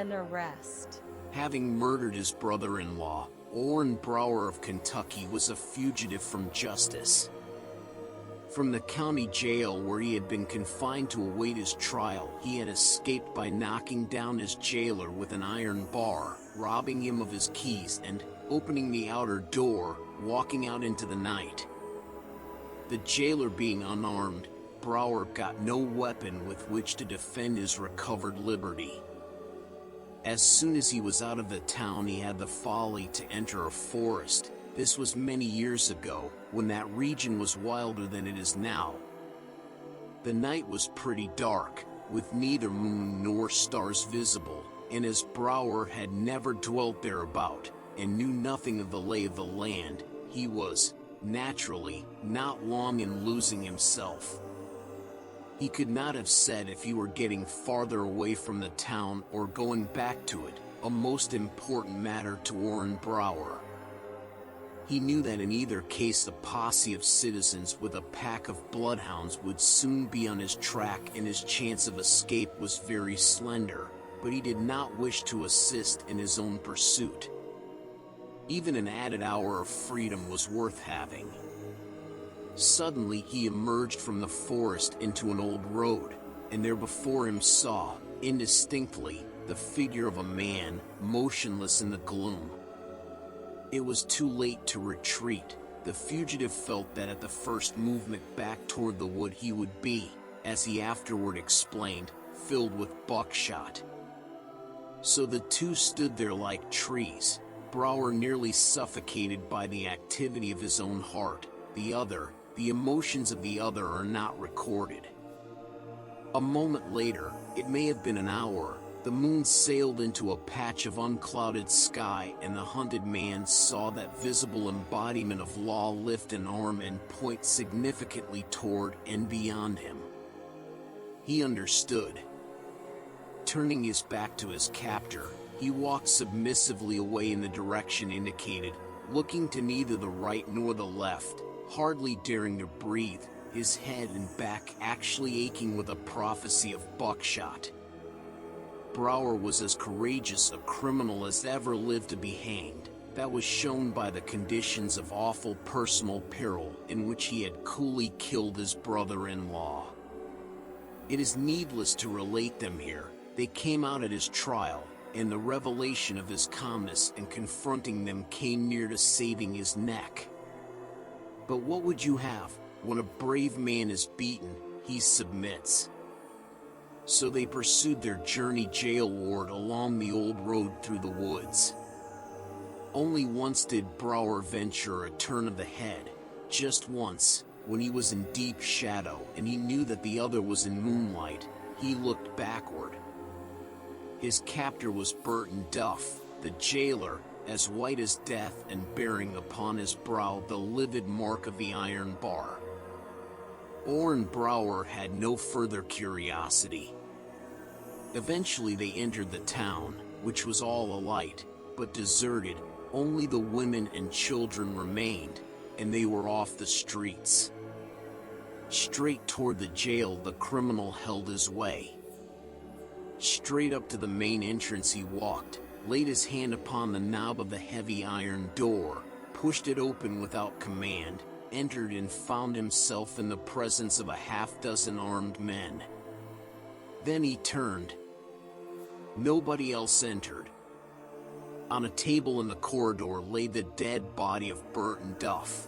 and arrest. Having murdered his brother-in-law, Orrin Brower of Kentucky was a fugitive from justice. From the county jail where he had been confined to await his trial, he had escaped by knocking down his jailer with an iron bar, robbing him of his keys and, opening the outer door, walking out into the night. The jailer being unarmed, Brower got no weapon with which to defend his recovered liberty. As soon as he was out of the town, he had the folly to enter a forest. This was many years ago, when that region was wilder than it is now. The night was pretty dark, with neither moon nor stars visible, and as Brower had never dwelt thereabout, and knew nothing of the lay of the land, he was, naturally, not long in losing himself. He could not have said if he were getting farther away from the town or going back to it, a most important matter to Orrin Brower. He knew that in either case a posse of citizens with a pack of bloodhounds would soon be on his track and his chance of escape was very slender, but he did not wish to assist in his own pursuit. Even an added hour of freedom was worth having. Suddenly he emerged from the forest into an old road, and there before him saw, indistinctly, the figure of a man, motionless in the gloom. It was too late to retreat. The fugitive felt that at the first movement back toward the wood he would be, as he afterward explained, filled with buckshot. So the two stood there like trees, Brower nearly suffocated by the activity of his own heart, the emotions of the other are not recorded. A moment later, it may have been an hour, the moon sailed into a patch of unclouded sky and the hunted man saw that visible embodiment of law lift an arm and point significantly toward and beyond him. He understood. Turning his back to his captor, he walked submissively away in the direction indicated, looking to neither the right nor the left, hardly daring to breathe, his head and back actually aching with a prophecy of buckshot. Brower was as courageous a criminal as ever lived to be hanged. That was shown by the conditions of awful personal peril in which he had coolly killed his brother-in-law. It is needless to relate them here. They came out at his trial, and the revelation of his calmness in confronting them came near to saving his neck. But what would you have? When a brave man is beaten, he submits. So they pursued their journey jailward along the old road through the woods. Only once did Brower venture a turn of the head, just once, when he was in deep shadow and he knew that the other was in moonlight. He looked backward. His captor was Burton Duff, the jailer, as white as death and bearing upon his brow the livid mark of the iron bar. Orrin Brower had no further curiosity. Eventually they entered the town, which was all alight, but deserted. Only the women and children remained, and they were off the streets. Straight toward the jail the criminal held his way. Straight up to the main entrance he walked, laid his hand upon the knob of the heavy iron door, pushed it open without command, entered and found himself in the presence of a half-dozen armed men. Then he turned. Nobody else entered. On a table in the corridor lay the dead body of Burton Duff.